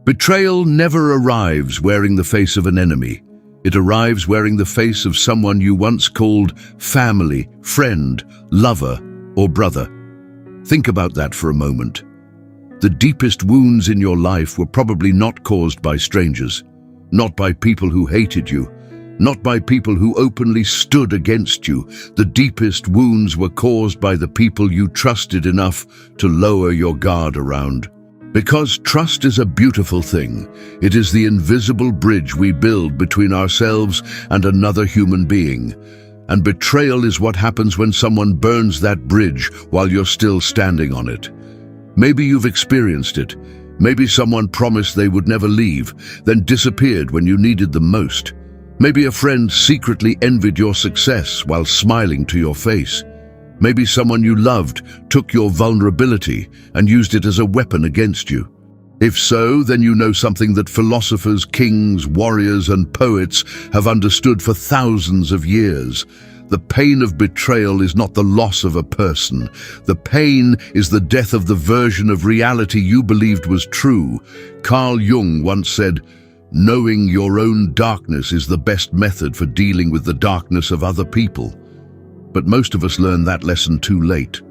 Betrayal never arrives wearing the face of an enemy. It arrives wearing the face of someone you once called family, friend, lover, or brother. Think about that for a moment. The deepest wounds in your life were probably not caused by strangers, not by people who hated you, not by people who openly stood against you. The deepest wounds were caused by the people you trusted enough to lower your guard around. Because trust is a beautiful thing. It is the invisible bridge we build between ourselves and another human being. And betrayal is what happens when someone burns that bridge while you're still standing on it. Maybe you've experienced it. Maybe someone promised they would never leave, then disappeared when you needed them most. Maybe a friend secretly envied your success while smiling to your face. Maybe someone you loved took your vulnerability and used it as a weapon against you. If so, then you know something that philosophers, kings, warriors, and poets have understood for thousands of years. The pain of betrayal is not the loss of a person. The pain is the death of the version of reality you believed was true. Carl Jung once said, "Knowing your own darkness is the best method for dealing with the darkness of other people." But most of us learn that lesson too late,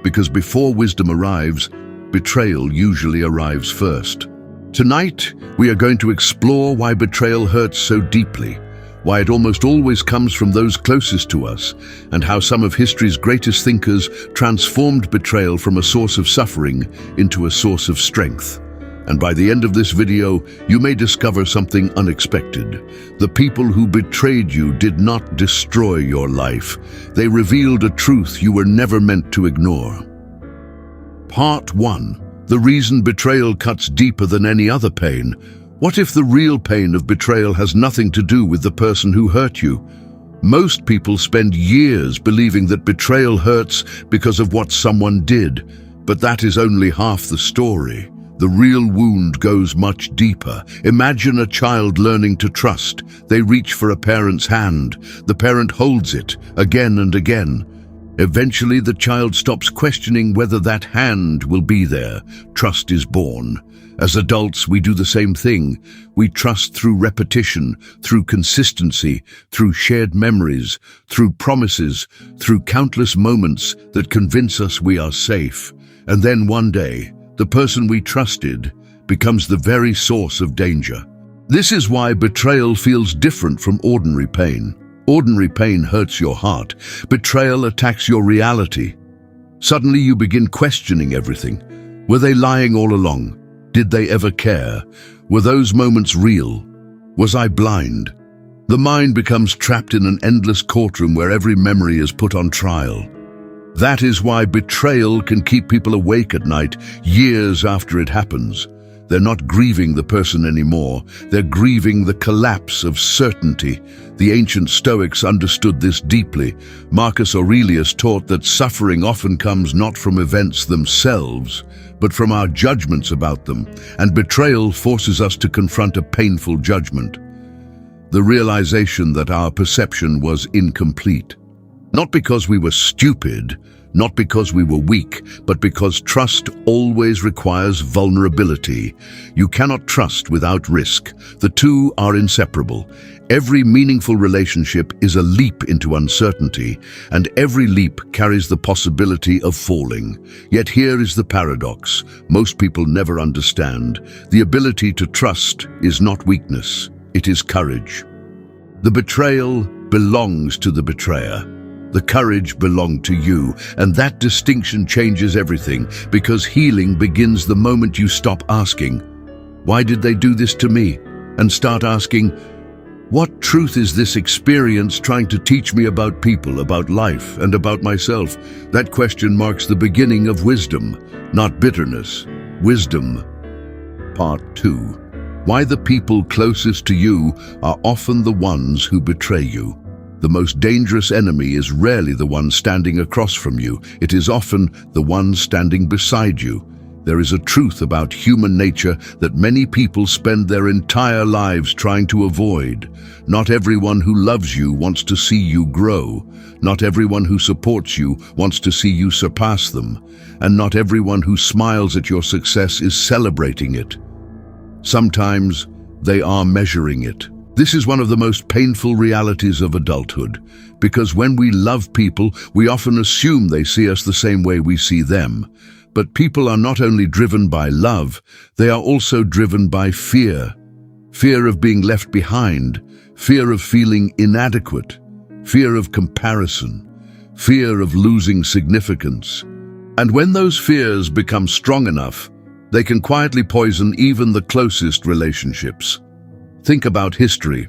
because before wisdom arrives, betrayal usually arrives first. Tonight, we are going to explore why betrayal hurts so deeply, why it almost always comes from those closest to us, and how some of history's greatest thinkers transformed betrayal from a source of suffering into a source of strength. And by the end of this video, you may discover something unexpected. The people who betrayed you did not destroy your life. They revealed a truth you were never meant to ignore. Part 1. The reason betrayal cuts deeper than any other pain. What if the real pain of betrayal has nothing to do with the person who hurt you? Most people spend years believing that betrayal hurts because of what someone did, but that is only half the story. The real wound goes much deeper. Imagine a child learning to trust. They reach for a parent's hand. The parent holds it again and again. Eventually, the child stops questioning whether that hand will be there. Trust is born. As adults, we do the same thing. We trust through repetition, through consistency, through shared memories, through promises, through countless moments that convince us we are safe. And then one day, the person we trusted becomes the very source of danger. This is why betrayal feels different from ordinary pain. Ordinary pain hurts your heart. Betrayal attacks your reality. Suddenly you begin questioning everything. Were they lying all along? Did they ever care? Were those moments real? Was I blind? The mind becomes trapped in an endless courtroom where every memory is put on trial. That is why betrayal can keep people awake at night, years after it happens. They're not grieving the person anymore. They're grieving the collapse of certainty. The ancient Stoics understood this deeply. Marcus Aurelius taught that suffering often comes not from events themselves, but from our judgments about them, and betrayal forces us to confront a painful judgment. The realization that our perception was incomplete. Not because we were stupid, not because we were weak, but because trust always requires vulnerability. You cannot trust without risk. The two are inseparable. Every meaningful relationship is a leap into uncertainty, and every leap carries the possibility of falling. Yet here is the paradox most people never understand. The ability to trust is not weakness, it is courage. The betrayal belongs to the betrayer. The courage belonged to you, and that distinction changes everything, because healing begins the moment you stop asking, "Why did they do this to me?" and start asking, "What truth is this experience trying to teach me about people, about life, and about myself?" That question marks the beginning of wisdom, not bitterness. Wisdom. Part 2. Why the people closest to you are often the ones who betray you. The most dangerous enemy is rarely the one standing across from you. It is often the one standing beside you. There is a truth about human nature that many people spend their entire lives trying to avoid. Not everyone who loves you wants to see you grow. Not everyone who supports you wants to see you surpass them. And not everyone who smiles at your success is celebrating it. Sometimes they are measuring it. This is one of the most painful realities of adulthood, because when we love people, we often assume they see us the same way we see them. But people are not only driven by love, they are also driven by fear. Fear of being left behind, fear of feeling inadequate, fear of comparison, fear of losing significance. And when those fears become strong enough, they can quietly poison even the closest relationships. Think about history.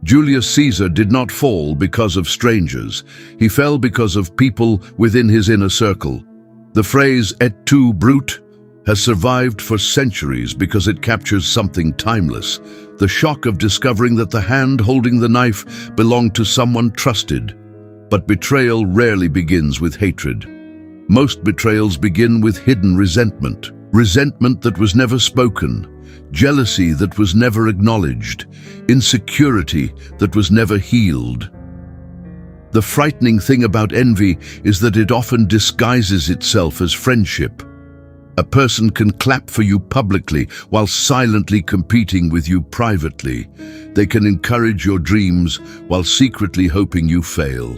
Julius Caesar did not fall because of strangers. He fell because of people within his inner circle. The phrase "et tu, brute" has survived for centuries because it captures something timeless, the shock of discovering that the hand holding the knife belonged to someone trusted. But betrayal rarely begins with hatred. Most betrayals begin with hidden resentment. Resentment that was never spoken, jealousy that was never acknowledged, insecurity that was never healed. The frightening thing about envy is that it often disguises itself as friendship. A person can clap for you publicly while silently competing with you privately. They can encourage your dreams while secretly hoping you fail.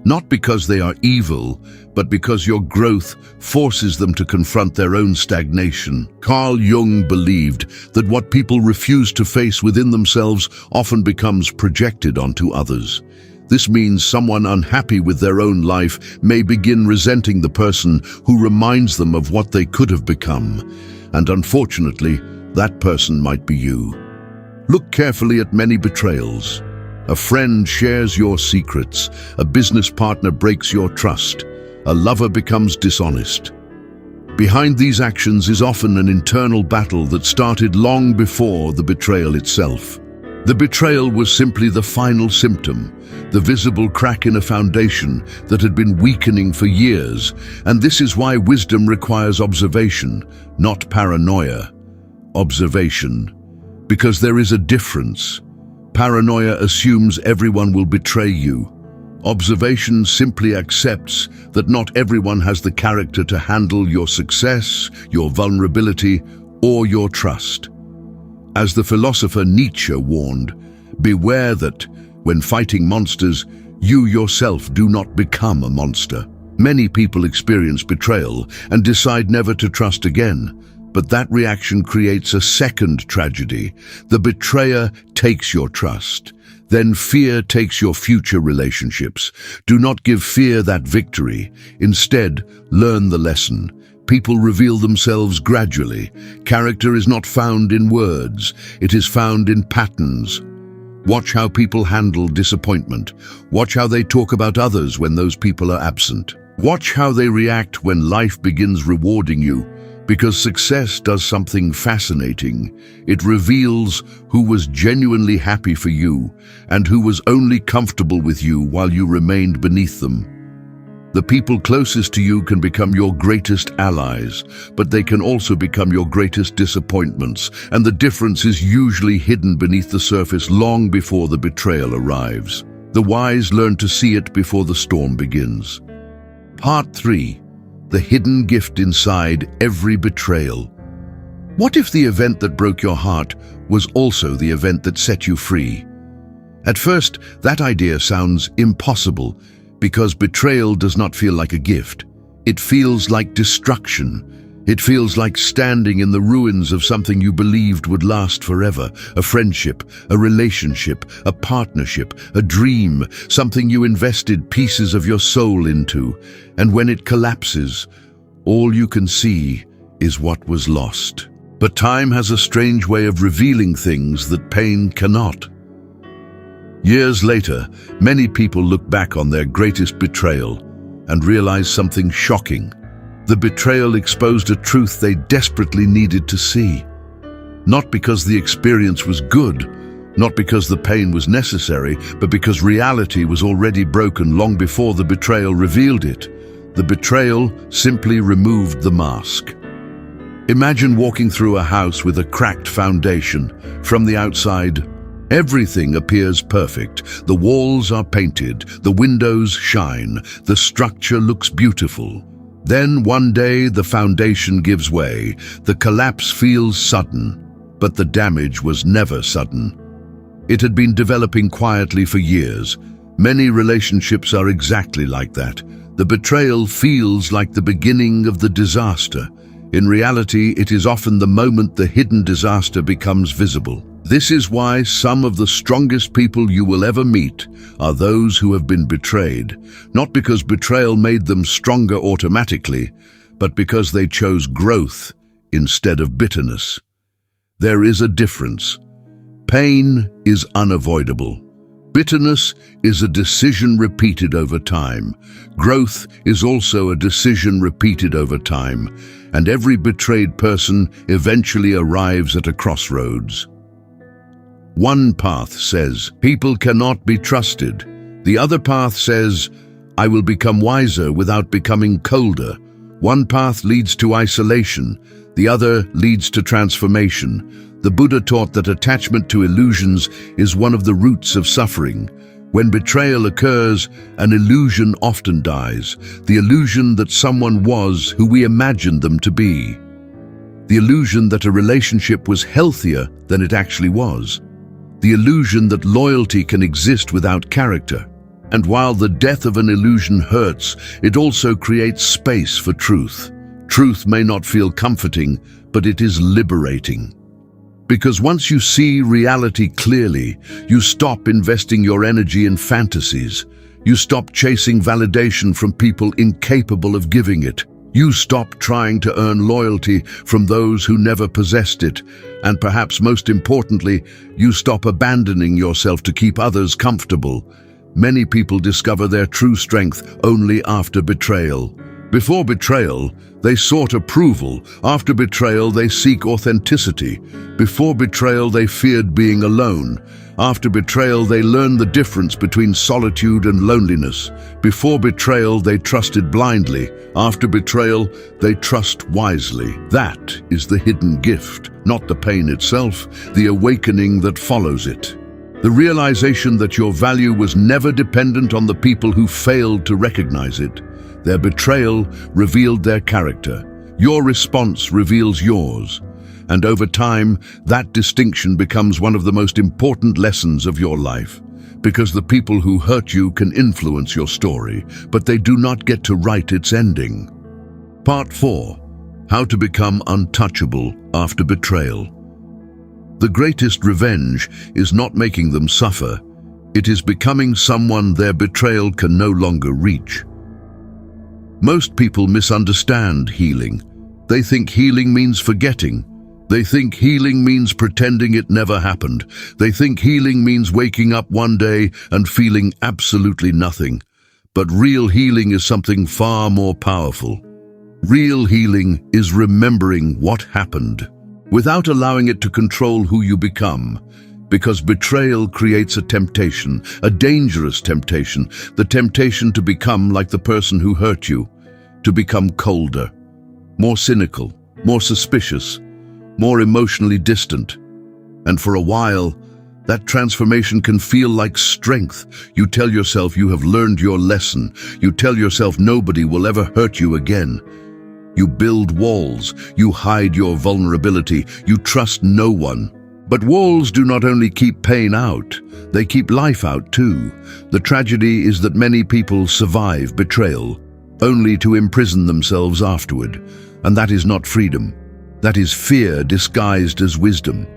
Not because they are evil, but because your growth forces them to confront their own stagnation. Carl Jung believed that what people refuse to face within themselves often becomes projected onto others. This means someone unhappy with their own life may begin resenting the person who reminds them of what they could have become. And unfortunately, that person might be you. Look carefully at many betrayals. A friend shares your secrets, a business partner breaks your trust, a lover becomes dishonest. Behind these actions is often an internal battle that started long before the betrayal itself. The betrayal was simply the final symptom, the visible crack in a foundation that had been weakening for years, and this is why wisdom requires observation, not paranoia. Observation, because there is a difference. Paranoia assumes everyone will betray you. Observation simply accepts that not everyone has the character to handle your success, your vulnerability, or your trust. As the philosopher Nietzsche warned, beware that, when fighting monsters, you yourself do not become a monster. Many people experience betrayal and decide never to trust again. But that reaction creates a second tragedy. The betrayer takes your trust. Then fear takes your future relationships. Do not give fear that victory. Instead, learn the lesson. People reveal themselves gradually. Character is not found in words. It is found in patterns. Watch how people handle disappointment. Watch how they talk about others when those people are absent. Watch how they react when life begins rewarding you. Because success does something fascinating. It reveals who was genuinely happy for you and who was only comfortable with you while you remained beneath them. The people closest to you can become your greatest allies, but they can also become your greatest disappointments, and the difference is usually hidden beneath the surface long before the betrayal arrives. The wise learn to see it before the storm begins. Part 3. The hidden gift inside every betrayal. What if the event that broke your heart was also the event that set you free? At first, that idea sounds impossible because betrayal does not feel like a gift. It feels like destruction. It feels like standing in the ruins of something you believed would last forever, a friendship, a relationship, a partnership, a dream, something you invested pieces of your soul into. And when it collapses, all you can see is what was lost. But time has a strange way of revealing things that pain cannot. Years later, many people look back on their greatest betrayal and realize something shocking. The betrayal exposed a truth they desperately needed to see. Not because the experience was good, not because the pain was necessary, but because reality was already broken long before the betrayal revealed it. The betrayal simply removed the mask. Imagine walking through a house with a cracked foundation. From the outside, everything appears perfect. The walls are painted, the windows shine, the structure looks beautiful. Then one day the foundation gives way. The collapse feels sudden. But the damage was never sudden. It had been developing quietly for years. Many relationships are exactly like that. The betrayal feels like the beginning of the disaster. In reality, it is often the moment the hidden disaster becomes visible. This is why some of the strongest people you will ever meet are those who have been betrayed, not because betrayal made them stronger automatically, but because they chose growth instead of bitterness. There is a difference. Pain is unavoidable. Bitterness is a decision repeated over time. Growth is also a decision repeated over time, and every betrayed person eventually arrives at a crossroads. One path says, people cannot be trusted. The other path says, I will become wiser without becoming colder. One path leads to isolation. The other leads to transformation. The Buddha taught that attachment to illusions is one of the roots of suffering. When betrayal occurs, an illusion often dies. The illusion that someone was who we imagined them to be. The illusion that a relationship was healthier than it actually was. The illusion that loyalty can exist without character. And while the death of an illusion hurts, it also creates space for truth. Truth may not feel comforting, but it is liberating. Because once you see reality clearly, you stop investing your energy in fantasies. You stop chasing validation from people incapable of giving it. You stop trying to earn loyalty from those who never possessed it. And perhaps most importantly, you stop abandoning yourself to keep others comfortable. Many people discover their true strength only after betrayal. Before betrayal, they sought approval. After betrayal, they seek authenticity. Before betrayal, they feared being alone. After betrayal, they learn the difference between solitude and loneliness. Before betrayal, they trusted blindly. After betrayal, they trust wisely. That is the hidden gift, not the pain itself, the awakening that follows it. The realization that your value was never dependent on the people who failed to recognize it. Their betrayal revealed their character. Your response reveals yours. And over time, that distinction becomes one of the most important lessons of your life. Because the people who hurt you can influence your story, but they do not get to write its ending. Part 4. How to become untouchable after betrayal. The greatest revenge is not making them suffer. It is becoming someone their betrayal can no longer reach. Most people misunderstand healing. They think healing means forgetting. They think healing means pretending it never happened. They think healing means waking up one day and feeling absolutely nothing. But real healing is something far more powerful. Real healing is remembering what happened, without allowing it to control who you become. Because betrayal creates a temptation, a dangerous temptation, the temptation to become like the person who hurt you, to become colder, more cynical, more suspicious, more emotionally distant. And for a while, that transformation can feel like strength. You tell yourself you have learned your lesson. You tell yourself nobody will ever hurt you again. You build walls. You hide your vulnerability. You trust no one. But walls do not only keep pain out, they keep life out too. The tragedy is that many people survive betrayal, only to imprison themselves afterward. And that is not freedom. That is fear disguised as wisdom.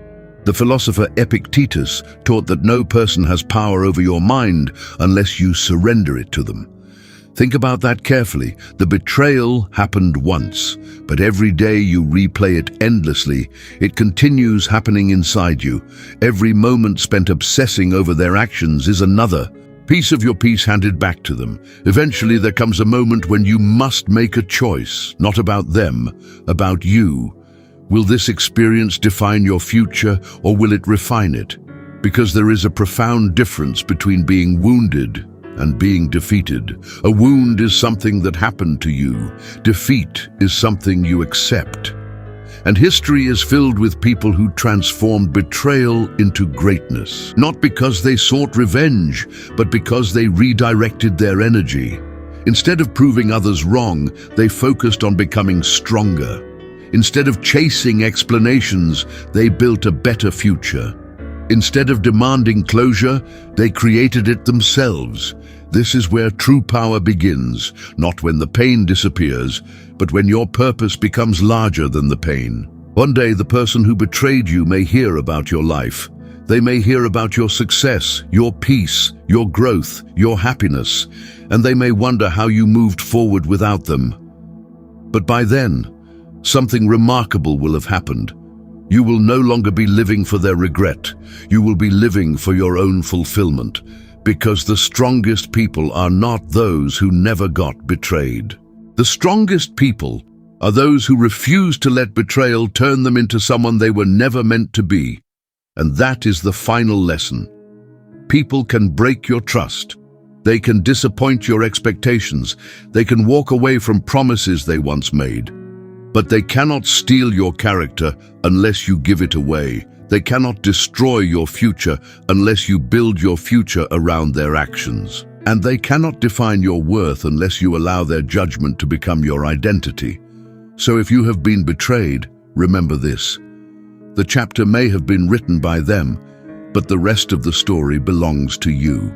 The philosopher Epictetus taught that no person has power over your mind unless you surrender it to them. Think about that carefully. The betrayal happened once, but every day you replay it endlessly. It continues happening inside you. Every moment spent obsessing over their actions is another piece of your peace handed back to them. Eventually there comes a moment when you must make a choice, not about them, about you. Will this experience define your future, or will it refine it? Because there is a profound difference between being wounded and being defeated. A wound is something that happened to you. Defeat is something you accept. And history is filled with people who transformed betrayal into greatness, not because they sought revenge, but because they redirected their energy. Instead of proving others wrong, they focused on becoming stronger. Instead of chasing explanations, they built a better future. Instead of demanding closure, they created it themselves. This is where true power begins, not when the pain disappears, but when your purpose becomes larger than the pain. One day, the person who betrayed you may hear about your life. They may hear about your success, your peace, your growth, your happiness, and they may wonder how you moved forward without them. But by then, something remarkable will have happened. You will no longer be living for their regret. You will be living for your own fulfillment, because the strongest people are not those who never got betrayed. The strongest people are those who refuse to let betrayal turn them into someone they were never meant to be. And that is the final lesson. People can break your trust. They can disappoint your expectations. They can walk away from promises they once made. But they cannot steal your character unless you give it away. They cannot destroy your future unless you build your future around their actions. And they cannot define your worth unless you allow their judgment to become your identity. So if you have been betrayed, remember this. The chapter may have been written by them, but the rest of the story belongs to you.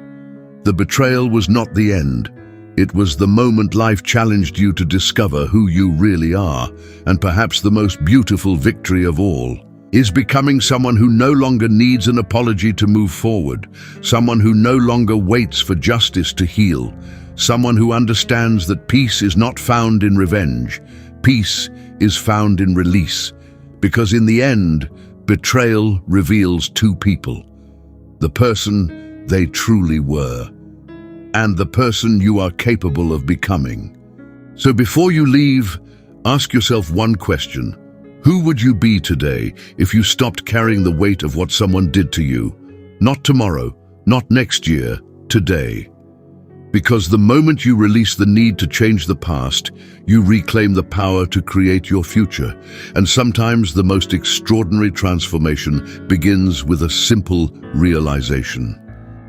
The betrayal was not the end. It was the moment life challenged you to discover who you really are, and perhaps the most beautiful victory of all is becoming someone who no longer needs an apology to move forward, someone who no longer waits for justice to heal, someone who understands that peace is not found in revenge. Peace is found in release, because in the end, betrayal reveals two people: the person they truly were, and the person you are capable of becoming. So before you leave, ask yourself one question. Who would you be today if you stopped carrying the weight of what someone did to you? Not tomorrow, not next year, today. Because the moment you release the need to change the past, you reclaim the power to create your future. And sometimes the most extraordinary transformation begins with a simple realization.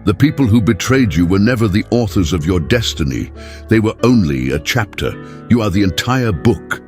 The people who betrayed you were never the authors of your destiny. They were only a chapter. You are the entire book.